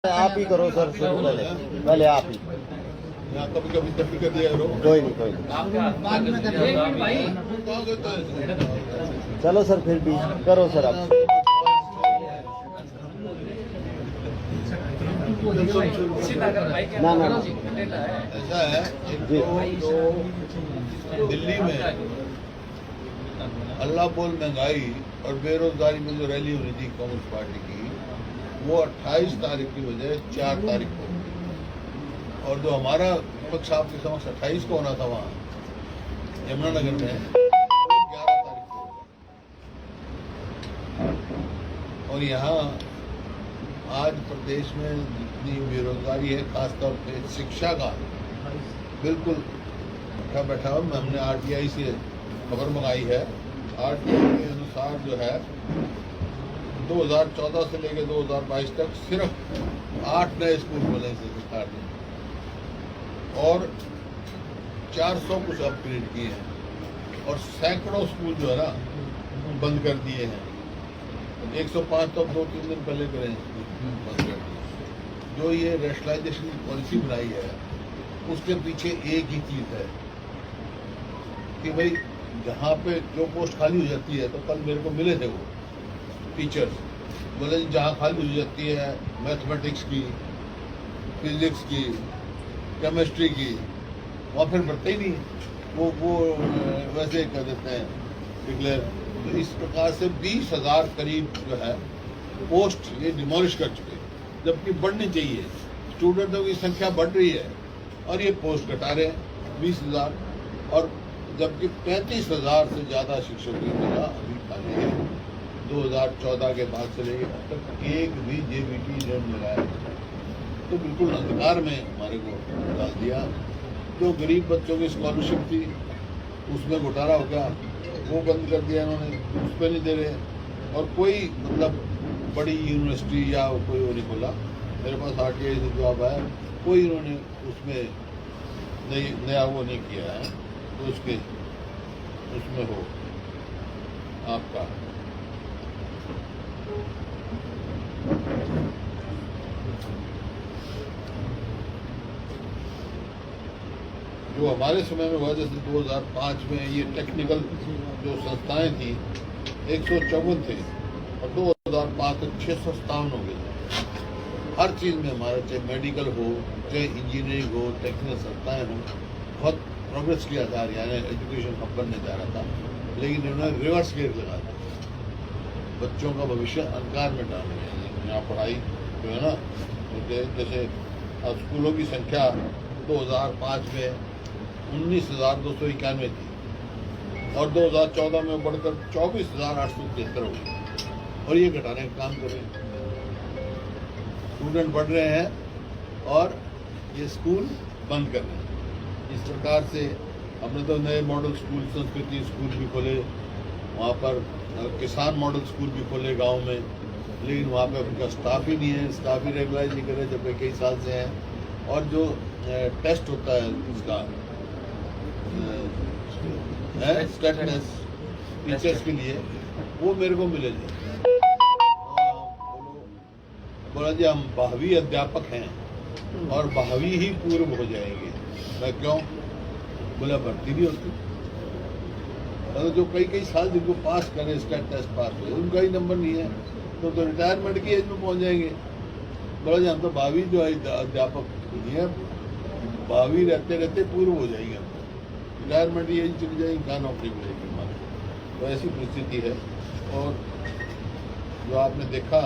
आप ही करो सर, शुरू पहले पहले आप ही। कभी कभी तभी कर दिया करो। कोई नहीं कोई नहीं, चलो सर फिर भी करो सर आप। ना ना ना ऐसा है एक तो दिल्ली में अल्लाह बोल महंगाई और बेरोजगारी में जो रैली हुई थी कांग्रेस पार्टी की, वो 28 तारीख की बजाय 4 तारीख को, और जो हमारा विपक्ष आपके समक्ष 28 को होना था वहाँ यमुनानगर में, वो 11 तारीख को होगा। और यहाँ आज प्रदेश में जितनी बेरोजगारी है, खासतौर पे शिक्षा का बिल्कुल बैठा बैठा, हमने RTI से खबर मंगाई है। RTI के अनुसार जो है 2014 से लेकर 2022 तक सिर्फ 8 नए स्कूल बने थे सरकार ने, और 400 कुछ अपग्रेड किए हैं, और सैकड़ों स्कूल जो है ना बंद कर दिए हैं। 105 तो 2-3 दिन पहले करें बंद कर दिए। जो ये रैशनलाइजेशन की पॉलिसी बनाई है, उसके पीछे एक ही चीज है कि भाई जहाँ पे जो पोस्ट खाली हो जाती है, तो कल मेरे को मिले थे वो टीचर्स, बोले जहाँ खाली हो जाती है मैथमेटिक्स की, फिजिक्स की, केमिस्ट्री की, वहाँ फिर भरते ही नहीं, वो वैसे कर देते हैं डिक्लेयर। तो इस प्रकार से 20,000 करीब जो है पोस्ट ये डिमोलिश कर चुके, जबकि बढ़नी चाहिए। स्टूडेंटों की संख्या बढ़ रही है और ये पोस्ट घटा रहे हैं 20,000, और जबकि 35,000 से ज्यादा शिक्षकों की जगह अभी खाली है। 2014 के बाद से लेकर अब तक एक भी JBT नहीं लगाया, तो बिल्कुल अंधकार में हमारे को डाल दिया। जो गरीब बच्चों की स्कॉलरशिप थी उसमें घोटाला हो गया, वो बंद कर दिया इन्होंने, उस पर नहीं दे रहे। और कोई मतलब बड़ी यूनिवर्सिटी या कोई वो नहीं खोला, मेरे पास RTI से जवाब आया, कोई इन्होंने उसमें नया वो नहीं किया है, तो उसमें हो आपका जो हमारे समय में हुआ, जैसे 2005 में ये टेक्निकल जो संस्थाएं थी 154 थे, और 2005 तक 657 हो गए। हर चीज में हमारा, चाहे मेडिकल हो, चाहे इंजीनियरिंग हो, टेक्निकल संस्थाएं हो, बहुत प्रोग्रेस किया था। हरियाणा एजुकेशन हब बनने जा रहा था, लेकिन इन्होंने रिवर्स गियर लगा दिया, बच्चों का भविष्य अंधकार में डाल दिया। यहाँ पढ़ाई जो है ना, जैसे अब स्कूलों की संख्या 2005 में 19,291 थी, और 2014 में बढ़कर 24,873 हो गई, और ये घटाने का काम कर रहे हैं। स्टूडेंट बढ़ रहे हैं और ये स्कूल बंद कर रहे हैं। इस प्रकार से हमने तो नए मॉडल स्कूल, संस्कृति स्कूल भी खोले, वहाँ पर किसान मॉडल स्कूल भी खोले गांव में, लेकिन वहाँ पे उनका स्टाफ ही नहीं है, स्टाफ ही रेगुलाइज नहीं करे, जब कई साल से हैं। और जो टेस्ट होता है उसका स्टेटनेस टीचर्स के लिए, वो मेरे को मिले थे। बोला जी हम 12वीं अध्यापक हैं और 12वीं ही पूर्व हो जाएंगे। मैं क्यों? बोला भर्ती नहीं होती। तो जो कई साल जिनको पास करे, इसका टेस्ट पास हुए, उनका ही नंबर नहीं है, तो रिटायरमेंट की एज में पहुंच जाएंगे। बोला जी हम तो 12वीं जो है अध्यापक नहीं है, 12वीं रहते रहते पूर्व हो जाएंगे, हम रिटायरमेंट एज चली जाएगी, कहाँ नौकरी मिलेगी हमारे। तो ऐसी परिस्थिति है। और जो आपने देखा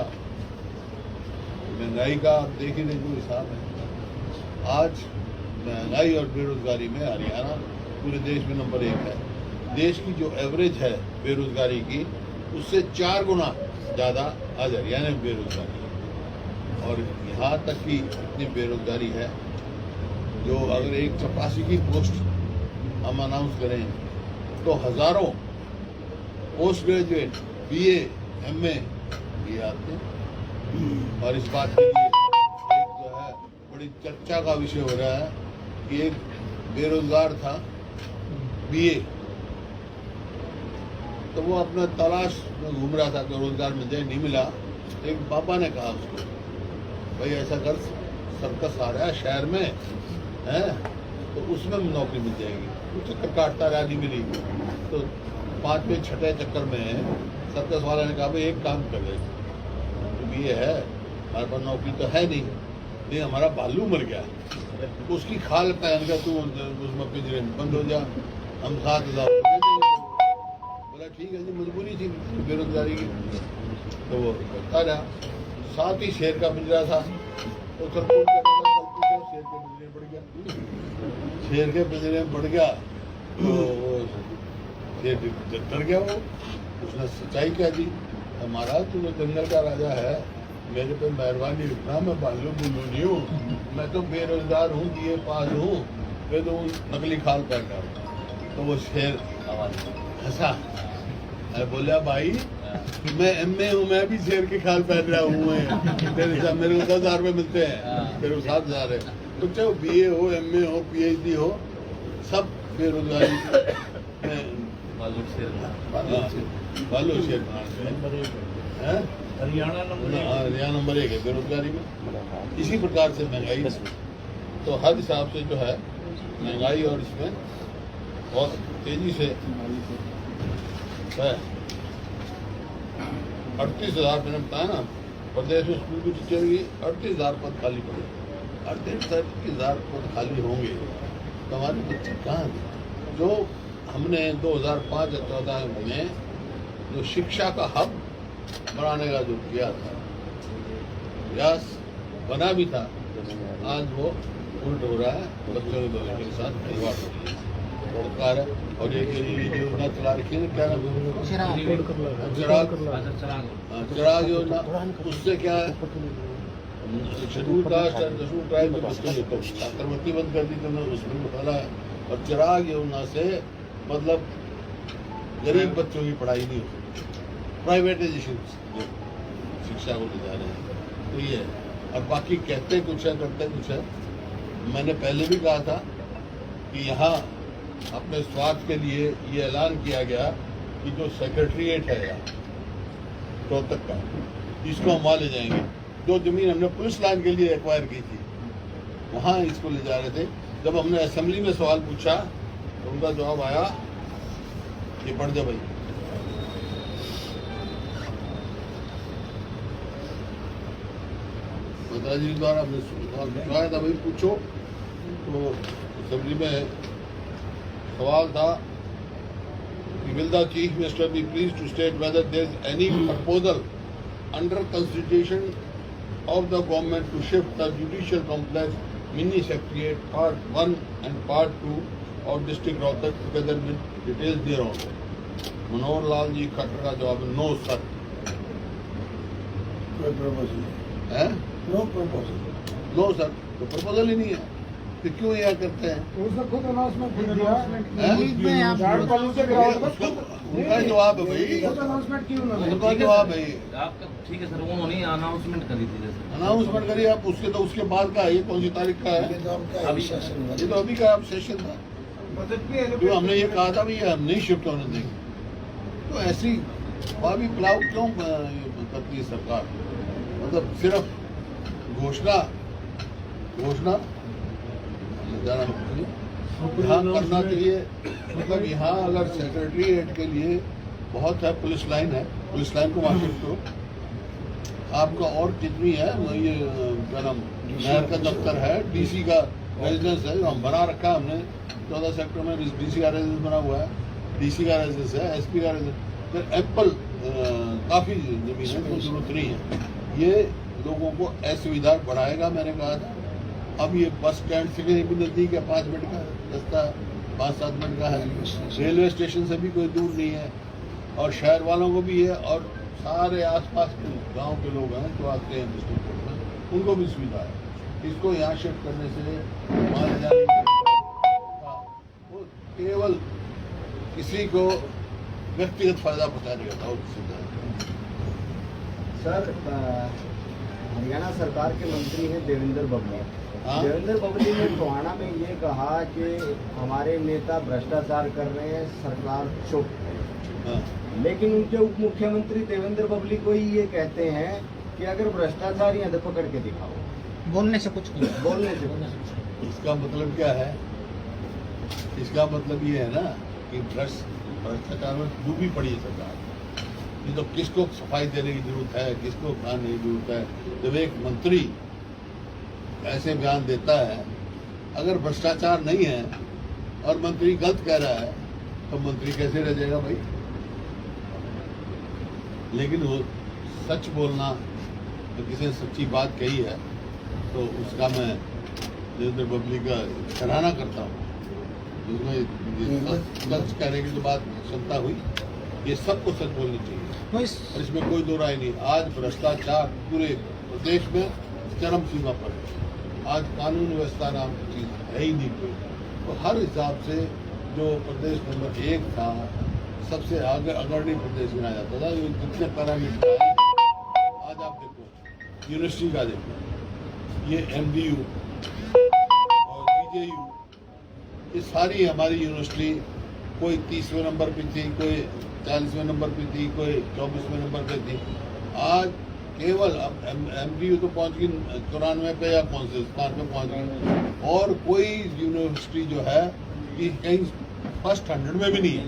महंगाई का, आप देख ही जो हिसाब है, आज महंगाई और बेरोजगारी में हरियाणा पूरे देश में नंबर 1 है। देश की जो एवरेज है बेरोजगारी की, उससे 4 गुना ज्यादा आज हरियाणा में बेरोजगारी है। और यहाँ तक की इतनी बेरोजगारी है, जो अगर एक चपरासी की पोस्ट हम अनाउंस करें तो हजारों पोस्ट ग्रेजुएट, BA, MA ये आते हैं। और इस बात के लिए एक जो है बड़ी चर्चा का विषय हो रहा है कि एक बेरोजगार था BA, तो वो अपना तलाश में घूम रहा था, तो रोजगार मिल जाए, नहीं मिला। एक पापा ने कहा उसको, भाई ऐसा कर, सर्कस आ रहा है शहर में है, तो उसमें नौकरी मिल जाएगी। वो चक्कर काटता रहा, नहीं मिली, तो 5वें 6ठे चक्कर में सर्कस वाला ने कहा भाई एक काम कर ले, तो ये है हमारे पास नौकरी तो है नहीं, लेकिन हमारा भालू मर गया, उसकी खाल पहन कर तू उसमें पिंजरे में बंद हो जा, हम 7,000 दे देंगे। बोला ठीक है जी, मजबूरी थी बेरोजगारी की, तो वो करता रहा। साथ ही शेर का पिंजरा था, तो शेर के पिंजरे में बढ़ गया, शेर के पिंजरे में बढ़ गया, तो वो शेर डर गया। वो उसने सच्चाई क्या दी, महाराज तू तो जंगल का राजा है, मेरे पे मेहरबानी रखना, मैं भालू बुल्लू नहीं हूँ, मैं तो बेरोजगार हूँ, दिए पास हूँ, मैं तो नकली खाल पहन रहा हूँ। तो वो शेर हंसा, बोला भाई मैं MA हूँ, मैं भी शेर की खाल पहन रहा हूँ, मेरे को 10,000 रुपये मिलते हैं, मेरे को 7,000 है। तो चाहे BA हो, MA हो, PhD हो, सब बेरोजगारी भालू शेर बनाते हैं। हरियाणा नंबर 1 है बेरोजगारी में। इसी प्रकार से महंगाई, तो हर हिसाब से जो है महंगाई, और इसमें बहुत तेजी से है। 38,000 मैंने बताया ना, प्रदेश में स्कूल की टीचर की 38,000 पद खाली पड़े, 38,000 पद खाली होंगे, तो हमारे बच्चे कहाँ गए? जो हमने 2005-14 में जो शिक्षा का हब बनाने का जो किया था, प्रयास बना भी था, आज वो उल्ट हो रहा है, बच्चों के भविष्य के साथ खिलवाड़ हो रही है सरकार है। और एक योजना चला रखी है, क्या नाम है, चिराग योजना। उससे क्या है, शेड्यूल कास्ट और शेड्यूल ट्राइब के बच्चों को छात्रवृत्ति बंद कर दी तो उसमें निकाला है, और चिराग योजना से मतलब गरीब बच्चों की पढ़ाई नहीं हो सकती, प्राइवेटाइजेशन शिक्षा को ले जा रहे हैं, तो ये है। और बाकी कहते कुछ है, करते कुछ है। मैंने पहले भी कहा था कि यहाँ अपने स्वार्थ के लिए ये ऐलान किया गया कि जो सेक्रेटरीट है यहाँ रोहतक का, इसको हम वहाँ ले जाएंगे। जो जमीन हमने पुलिस लाइन के लिए एक्वायर की थी, वहाँ इसको ले जा रहे थे। जब हमने असेंबली में सवाल पूछा तो उनका जवाब आया कि पढ़ जा भाई, जी द्वारा हमने पूछवाया था भाई पूछो। तो असेंबली में सवाल था कि will the chief minister be please to state whether there is any proposal under constitution of the government to shift the judicial complex mini secretariat part 1 and part 2 of district Rohtak together with details thereon. Manohar Lal ji Khattar का जवाब no sir. कोई proposal है? No proposal, no sir, तो proposal ही नहीं है, तो क्यों यह करते हैं? उसने खुद अनाउंसमेंट कर दिया, उनका जवाब है भाई, अनाउंसमेंट की उन्होंने, उनका जवाब है। आपका ठीक है सर, उन्होंने अनाउंसमेंट करी थी, अनाउंसमेंट करिए आप, उसके तो उसके बाद का, ये कौन सी तारीख का है? ये तो अभी का अब सेशन था, जो हमने ये कहा था भाई हम नहीं शिफ्ट होने देंगे। तो ऐसी भी प्लाव क्यों करती है सरकार? मतलब सिर्फ घोषणा जाना यहाँ करना चाहिए। मतलब यहाँ अगर सेक्रेटरीट के लिए बहुत है, पुलिस लाइन है, पुलिस लाइन को वहाँ शिफ्ट करो। आपका और कितनी है, ये क्या नाम, मेयर का दफ्तर है, DC का रेजिडेंस है, जो हम बना रखा है हमने 14 सेक्टर में DC का रेजिडेंस बना हुआ है, DC का रेजिडेंस है, SP का रेजिडेंस, एप्पल काफ़ी जमीन है, कोई जरूरत नहीं है। ये लोगों को असुविधा बढ़ाएगा, मैंने कहा था। अब ये बस स्टैंड से भी नज़दीक है, 5 मिनट का रास्ता, 5-7 मिनट का है, रेलवे स्टेशन से भी कोई दूर नहीं है, और शहर वालों को भी है, और सारे आसपास के गांव के लोग हैं जो आते हैं डिस्ट्रिक्ट कोर्ट में, उनको भी सुविधा है। इसको यहाँ शिफ्ट करने से वहाँ ले जाने वो केवल किसी को व्यक्तिगत फायदा पहुँचाने का था, और सुविधा। सर, हरियाणा सरकार के मंत्री हैं देवेंद्र बबली। हाँ? देवेंद्र बबली ने टोहाना में ये कहा कि हमारे नेता भ्रष्टाचार कर रहे हैं, सरकार चुप है। हाँ। लेकिन उनके उप मुख्यमंत्री देवेंद्र बबली को ही ये कहते हैं कि अगर भ्रष्टाचार यहाँ पकड़ के दिखाओ। बोलने से कुछ नहीं। बोलने से इसका मतलब क्या है? इसका मतलब ये है ना कि भ्रष्टाचार में डूबी पड़ी है सरकार। ये तो किसको सफाई देने की जरूरत है, किसको खाने की जरूरत है? जब एक मंत्री ऐसे बयान देता है, अगर भ्रष्टाचार नहीं है और मंत्री गलत कह रहा है तो मंत्री कैसे रह जाएगा भाई? लेकिन वो सच बोलना, तो किसी ने सच्ची बात कही है तो उसका मैं देवेंद्र बबली का सराहना करता हूँ। उसमें सच कहने की जो बात क्षमता हुई, ये सबको सच बोलनी चाहिए और इसमें कोई दो राय नहीं। आज भ्रष्टाचार पूरे प्रदेश में चरम सीमा पर है। आज कानून व्यवस्था नाम की चीज है ही नहीं कोई। तो हर हिसाब से जो प्रदेश नंबर 1 था, सबसे आगे अग्रणी प्रदेश गिना जाता था। ये जितने पैरामीटर आज आप देखो, यूनिवर्सिटी का देखो, ये MDU और DJU, ये सारी हमारी यूनिवर्सिटी कोई 30वें नंबर पे थी, कोई 40वें नंबर पे थी, कोई 24वें नंबर पे थी। आज केवल अब MDU तो पहुंच गई 94 पे या 95 स्थान पे पहुंच गई, और कोई यूनिवर्सिटी जो है कि कहीं फर्स्ट 100 में भी नहीं है,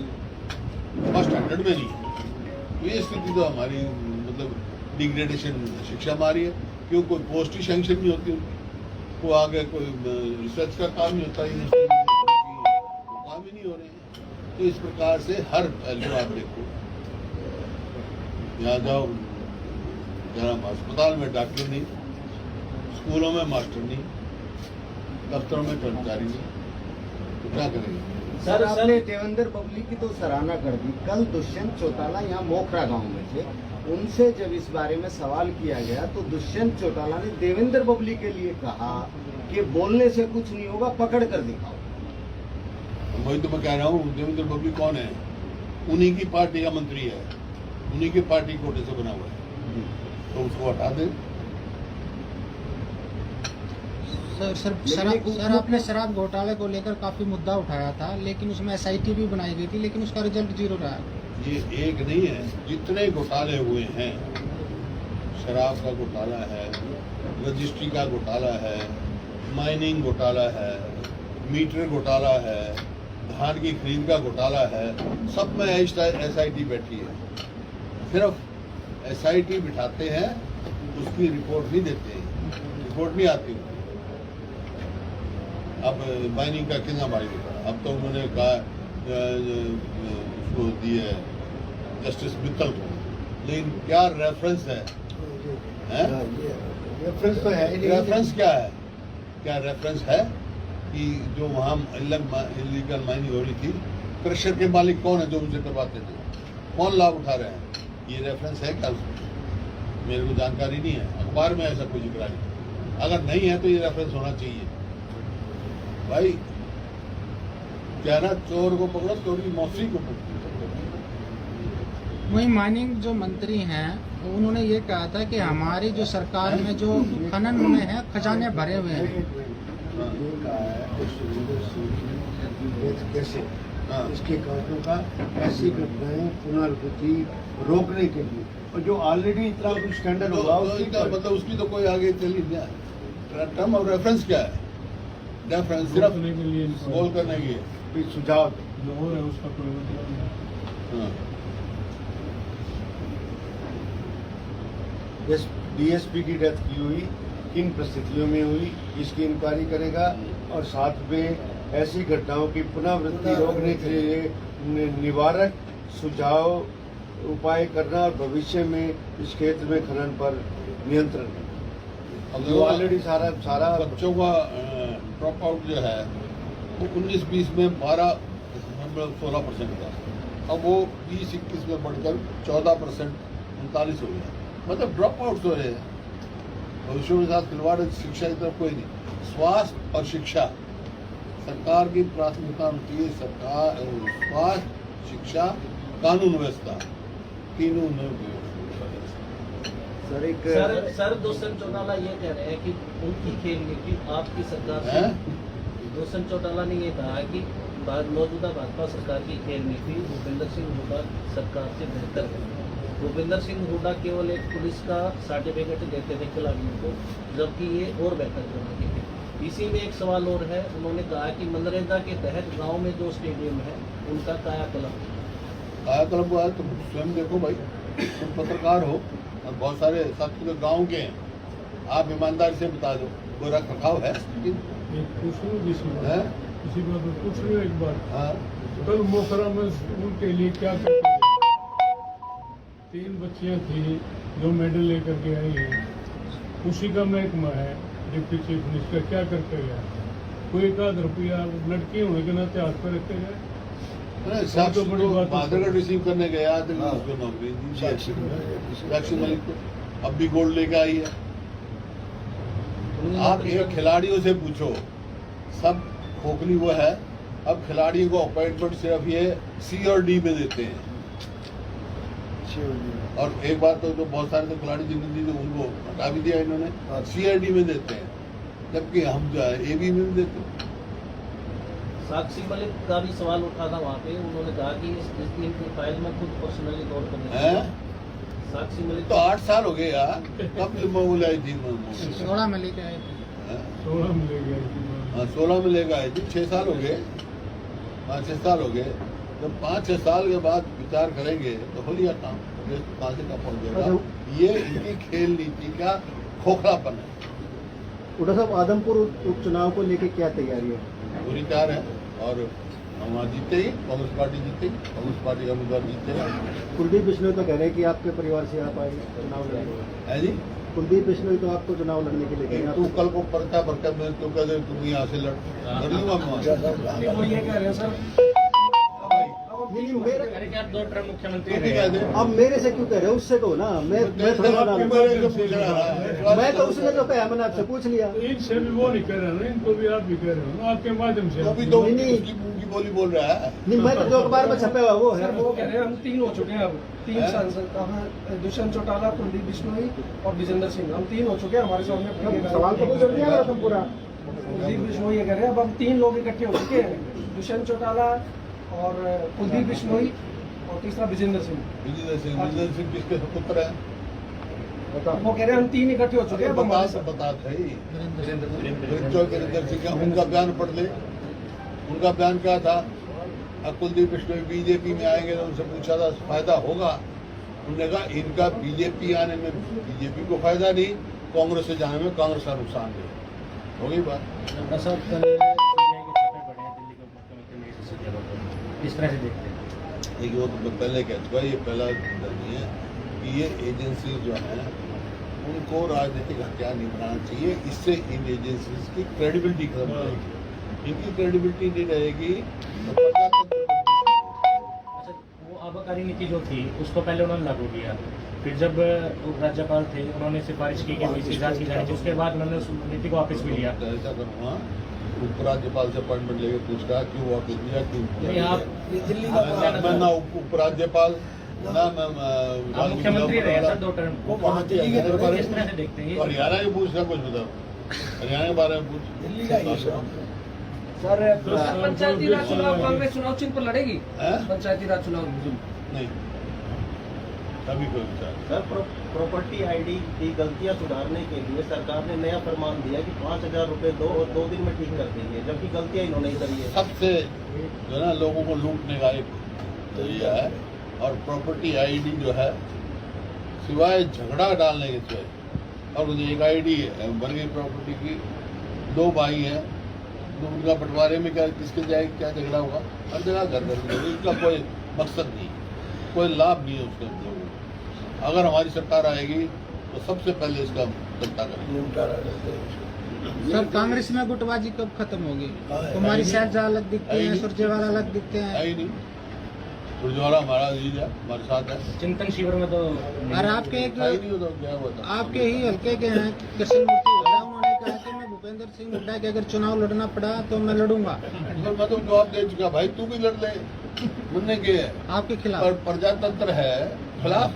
फर्स्ट 100 में नहीं है। तो ये स्थिति तो हमारी मतलब डिग्रेडेशन शिक्षा हमारी है। क्यों? कोई पोस्ट ही सैंक्शन नहीं होती उनकी, को आगे कोई रिसर्च का काम नहीं होता, यूनिवर्सिटी काम ही नहीं हो रहे हैं। तो इस प्रकार से हर पहलू आप देखो, यहाँ जाओ जरा अस्पताल में डॉक्टर नहीं, स्कूलों में मास्टर नहीं, दफ्तरों में कर्मचारी नहीं, तो क्या करेंगे? सर आपने देवेंद्र बबली की तो सराहना कर दी। कल दुष्यंत चौटाला यहाँ मोखरा गांव में थे, उनसे जब इस बारे में सवाल किया गया तो दुष्यंत चौटाला ने देवेंद्र बबली के लिए कहा कि बोलने से कुछ नहीं होगा, पकड़ कर दिखाओ। वही तो मैं कह रहा हूँ, देवेंद्र बबली कौन है? उन्हीं की पार्टी का मंत्री है, उन्हीं की पार्टी कोटे से बना हुआ है, तो उसको हटा दें। सर आपने शराब घोटाले को लेकर काफी मुद्दा उठाया था, लेकिन उसमें SIT भी बनाई गई थी, लेकिन उसका रिजल्ट 0 रहा। ये एक नहीं है, जितने घोटाले हुए हैं, शराब का घोटाला है, रजिस्ट्री का घोटाला है, माइनिंग घोटाला है, मीटर घोटाला है, धान की खरीद का घोटाला है, सब में SIT बैठी है। सिर्फ SIT बिठाते हैं, उसकी रिपोर्ट नहीं देते, रिपोर्ट नहीं आती। अब माइनिंग का कितना भारी होता, अब तो उन्होंने कहा उसको दिए जस्टिस मित्तल को, लेकिन क्या रेफरेंस है? रेफरेंस तो है ही नहीं। रेफरेंस क्या है? क्या रेफरेंस है कि जो वहाँ इलीगल माइनिंग हो रही थी, क्रशर के मालिक कौन है जो उनसे करवाते थे, कौन लाभ उठा रहे हैं? ये रेफरेंस है क्या उसमें? मेरे को जानकारी नहीं है, अखबार में ऐसा कोई जिक्र नहीं। अगर नहीं है तो ये रेफरेंस होना चाहिए भाई। क्या ना, चोर को पकड़ो, चोर की मौसी को पकड़ो। वही माइनिंग जो मंत्री हैं, उन्होंने ये कहा था कि हमारी जो सरकार में जो खनन में है, खजाने भरे हुए हैं। ये कहा है सुरेंद्र सिंह की कैसे इसके कारणों का ऐसी घटनाएं पुनरावृत्ति रोकने के लिए, और जो ऑलरेडी इतना कुछ स्टैंडर्ड होगा मतलब उसकी तो कोई आगे चली नहीं। टर्म ऑफ रेफरेंस क्या है? रेफरेंस सिर्फ बोल करने की कोई सुझाव है उसका कोई मतलब नहीं। हाँ। DSP की डेथ की हुई, किन परिस्थितियों में हुई, इसकी इंक्वायरी करेगा, और साथ में ऐसी घटनाओं की पुनरावृत्ति रोकने के लिए निवारक सुझाव उपाय करना, और भविष्य में इस क्षेत्र में खनन पर नियंत्रण। अब जो ऑलरेडी सारा बच्चों का ड्रॉप आउट जो है वो 19-20 में 12-16% था, अब वो 20-21 में बढ़कर 14% 39 हो गया। मतलब ड्रॉप आउट हो रहे हैं। भविष्य के साथ खिलवाड़ शिक्षा की तरफ कोई नहीं। स्वास्थ्य और शिक्षा सरकार की प्राथमिकता होती है। सरकार स्वास्थ्य, शिक्षा, कानून व्यवस्था तीनों में। सर दुष्यंत चौटाला ये कह रहे हैं कि उनकी खेल नीति आपकी सरकार से, दुष्यंत चौटाला ने ये कहा कि मौजूदा भाजपा सरकार की खेल नीति भूपेंद्र सिंह हुड्डा सरकार से बेहतर है। भूपिंदर सिंह हुड्डा केवल एक पुलिस का सर्टिफिकेट देते थे खिलाड़ियों को, जबकि ये और बेहतर करने के। इसी में एक सवाल और है, उन्होंने कहा कि मनरेगा के तहत गांव में जो स्टेडियम है उनका कायाकल्प हुआ है। तुम स्वयं देखो भाई, तुम पत्रकार हो और बहुत सारे साथी तो गाँव के हैं, आप ईमानदारी से बता दो कोई रख रखाव है? पूछ लो हैं? इसी बात में पूछ लो एक बार। हाँ, कल मोखरा में उनके लिए क्या करते हैं? 3 बच्चियां थी जो मेडल लेकर के आई हैं, उसी का महकमा है डिप्टी चीफ मिनिस्टर, क्या करते गया? कोई 1 रुपया लड़की होने के नाते हाथ पर रखे गए। साक्षी तो बड़ी को बात है। माधुर रिसीव करने गया तो उसको नौकरी दी साक्षी मलिक को, अब भी गोल्ड लेके आई है। आप एक खिलाड़ियों से पूछो, सब खोखली वो है। अब खिलाड़ियों को अपॉइंटमेंट सिर्फ ये सी और डी में देते हैं। और एक बार तो बहुत सारे तो खिलाड़ी जिन्होंने दी उनको हटा भी दिया इन्होंने, सी और डी में देते हैं, जबकि हम जो है ए बी में भी देते हैं। साक्षी मलिक का भी सवाल उठा था वहाँ पे, उन्होंने कहा कि इनकी फाइल में खुद पर्सनली तौर पर साक्षी मलिक तो 8 साल हो गए यार, कब मोबाइल आई थी? 16 में लेके आए थे। 16 में ले गए। 16 में लेकर आए थे, 6 साल हो गए, 5-6 साल हो गए। जब 5-6 साल के बाद विचार करेंगे तो हो लिया काम, कहाँ से कहाँ पहुँच जाएगा। ये इनकी खेल नीति का खोखलापन है। हुड्डा साहब, आदमपुर उपचुनाव को लेकर क्या तैयारी है? पूरी तैयार है और हम वहाँ जीते ही, कांग्रेस पार्टी जीते, कांग्रेस पार्टी का उम्मीदवार जीतेगा। कुलदीप बिश्नोई तो कह रहे हैं कि आपके परिवार से आप आएंगे चुनाव लड़ेंगे। है जी, कुलदीप बिश्नोई तो आपको चुनाव लड़ने के लिए कह रहे हैं। तू कल को पर्चा भरकर मैं तो कह दे तुम यहाँ से लड़ लूंगा मैं। वो ये कह रहे हैं सर, नहीं, मेरे क्या 2 टर्म मुख्यमंत्री तू भी कह दे। अब मेरे से क्यों कह रहे हो? उससे कहो ना। मैं थोड़ा मैं तो उसने जो कहा मैंने आपसे पूछ लिया। इनसे भी वो नहीं कह रहे ना, इनको भी आप भी कह रहे हो ना, आपके माध्यम से। तो भी तो नहीं, उसकी मुंह की बोली बोल रहा है। नहीं, मैं तो जो अखबार में छपे हुआ वो है। वो कह रहे हैं हम 3 हो चुके हैं, अब 3 सांसद, दुष्यंत चौटाला, कुलदीप बिश्नोई और विजेंद्र सिंह, हम 3 हो चुके हैं। हमारे सामने सवाल तो पूछ लिया था पूरा। कुलदीप बिश्नोई ये कह रहे हैं अब हम 3 लोग इकट्ठे हो चुके हैं, दुष्यंत चौटाला और कुलदीप बिश्नोई और तीसरा विजेंद्र सिंह। विजेंद्र सिंह किसके पुत्र है? वो कह रहे हैं हम 3 इकट्ठे हो चुके हैं। बता वीरेंद्र सिंह का उनका बयान पढ़ ले। उनका बयान क्या था? कुलदीप बिश्नोई बीजेपी में आएंगे तो उनसे पूछा था फायदा होगा, उन्होंने कहा इनका बीजेपी आने में बीजेपी को फायदा नहीं, कांग्रेस से जाने में कांग्रेस का नुकसान नहीं। हो गई बात। इस तरह से देखते हैं एक वो तो पहले कह चुका, ये पहला नहीं है कि ये एजेंसी जो है उनको राजनीतिक हथियार नहीं बनाना चाहिए। इससे इन एजेंसीज की क्रेडिबिलिटी खत्म हो जाएगी। इनकी क्रेडिबिलिटी नहीं रहेगी तो अच्छा, वो आबकारी नीति जो थी उसको पहले उन्होंने लागू किया, फिर जब राज्यपाल थे उन्होंने सिफारिश की कि इसकी जांच की जानी चाहिए, उसके बाद उन्होंने उस नीति को वापस भी लिया। ऐसा करूँगा, उपराज्यपाल से अपॉइंटमेंट लेके पूछता क्यों वापस लिया, क्यों मैं ना उपराज्यपाल ना मैं मुख्यमंत्री रहे सर 2 टर्म, किस तरह से देखते हैं? हरियाणा के पूछ रहा, कुछ बताओ हरियाणा के बारे में पूछ। सर पंचायती राज चुनाव कांग्रेस चुनाव चिन्ह पर लड़ेगी? पंचायती राज चुनाव नहीं, अभी कोई विचार। सर, प्रॉपर्टी आईडी की गलतियां सुधारने के लिए सरकार ने नया फरमान दिया कि 5,000 रुपए दो और 2 दिन में ठीक कर देंगे, जबकि गलतियां इन्होंने ही करी है। सबसे जो है ना लोगों को लूटने का एक जरिया है। और प्रॉपर्टी आईडी जो है सिवाय झगड़ा डालने के सिवाय, और मुझे एक आईडी बन गई प्रॉपर्टी की, 2 भाई हैं, तो उनका बंटवारे में क्या किसके जाएगी, क्या झगड़ा होगा? हर जगह घर घर इसका कोई मकसद नहीं, कोई लाभ नहीं है उसके लोगों को। अगर हमारी सरकार आएगी तो सबसे पहले इसका निपटा करेंगे। सर, कांग्रेस में गुटबाजी कब खत्म होगी? कुमारी शैलजा अलग दिखते हैं, सुरजेवाला अलग दिखते हैं। है ही नहीं, सुरजेवाला हमारा अजीज है, हमारे साथ है। चिंतन शिविर में तो और आपके एक है ही नहीं, तो क्या हुआ था? आपके ही हल्के के हैं कृष्णमूर्ति हुड्डा, उन्होंने कहा कि मैं भूपेंद्र सिंह हुड्डा के अगर चुनाव लड़ना पड़ा तो मैं लड़ूंगा। मैं तो जवाब दे चुका, भाई तू भी लड़ ले, मुन्ने के है आपके खिलाफ पर प्रजातंत्र है, खिलाफ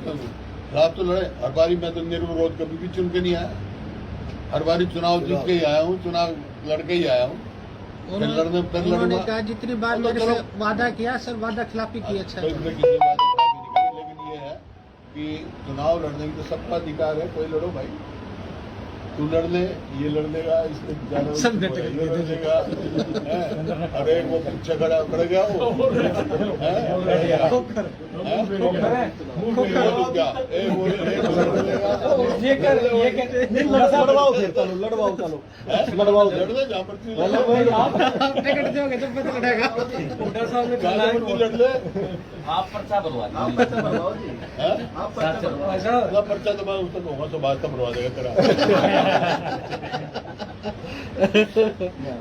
तो लड़े। हर बारी मैं तो निर्विरोध कभी भी चुन के नहीं आया, हर बारी चुनाव जीत के ही आया हूँ, चुनाव लड़के ही आया हूँ। उन्होंने कहा जितनी बार मेरे से वादा किया सर, वादा खिलाफी की। अच्छा, लेकिन ये है कि चुनाव लड़ने की तो सबका अधिकार है, कोई लड़ो भाई, तू लड़ ले, ये लड़ लेगा, इससे ज्यादा सब ये लड़ लेगा, हैं? और एक वो पीछे खड़ा कर गया वो, हैं? लड़वाओ फिर चलो, लड़वाओ चलो, लड़वाओ लड़ ले जहाँ मर्जी टिकट दोगे तो पता लगेगा। लड़ ले, आप पर्चा भरवा दीजिए। आप पर्चा भरवाओ जी, हैं? आप पर्चा भरवाओ। ना पर्चा तो मैं उस तक होगा तो बाद का भरवा देगा तेरा।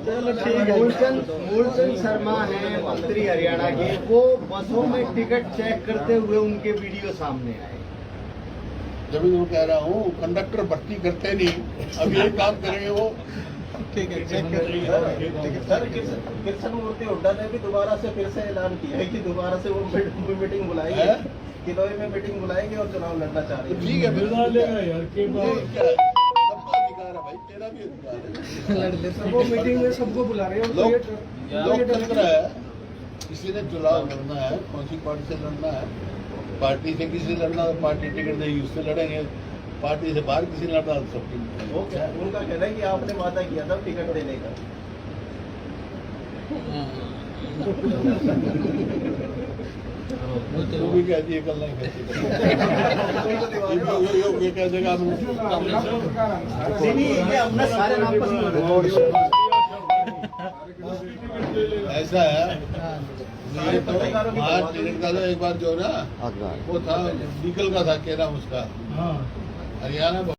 चलो ठीक है। मूलचंद शर्मा हैं मंत्री हरियाणा के, वो बसों में टिकट चेक करते हुए उनके वीडियो सामने आए। जब भी मैं कह रहा हूँ कंडक्टर भर्ती करते नहीं, अब ये काम करेंगे वो। ठीक है, चेक कर लीजिए। सर कृष्ण मूर्ति हुड्डा ने भी दोबारा से फिर से ऐलान किया है कि दोबारा से वो मीटिंग बुलाएंगे, है? किलोई में मीटिंग बुलाएंगे और चुनाव लड़ना चाह रहे हैं। ठीक है, बुला लेगा यार के ये बाद क्या है? सबका अधिकार है भाई, तेरा भी अधिकार है। लड़ ले सर वो मीटिंग में सबको बुला रहे हैं। लोकतंत्र है, किसी ने चुनाव लड़ना है, कौन सी पार्टी से लड़ना है, पार्टी से किसी से लड़ना, पार्टी टिकट देगी उससे लड़ेंगे, पार्टी से बाहर किसी ने लड़ना तो सब टिकट वो क्या उनका कहना है कि आपने वादा किया था टिकट देने का। वो भी कहती है कल नहीं कहती ये कह देगा ये अपना सारे नाम पर ऐसा है, ये तो बाहर टिकट का तो एक बार जो है ना, वो था निकल का था, कह रहा हूँ उसका हाँ हरियाणा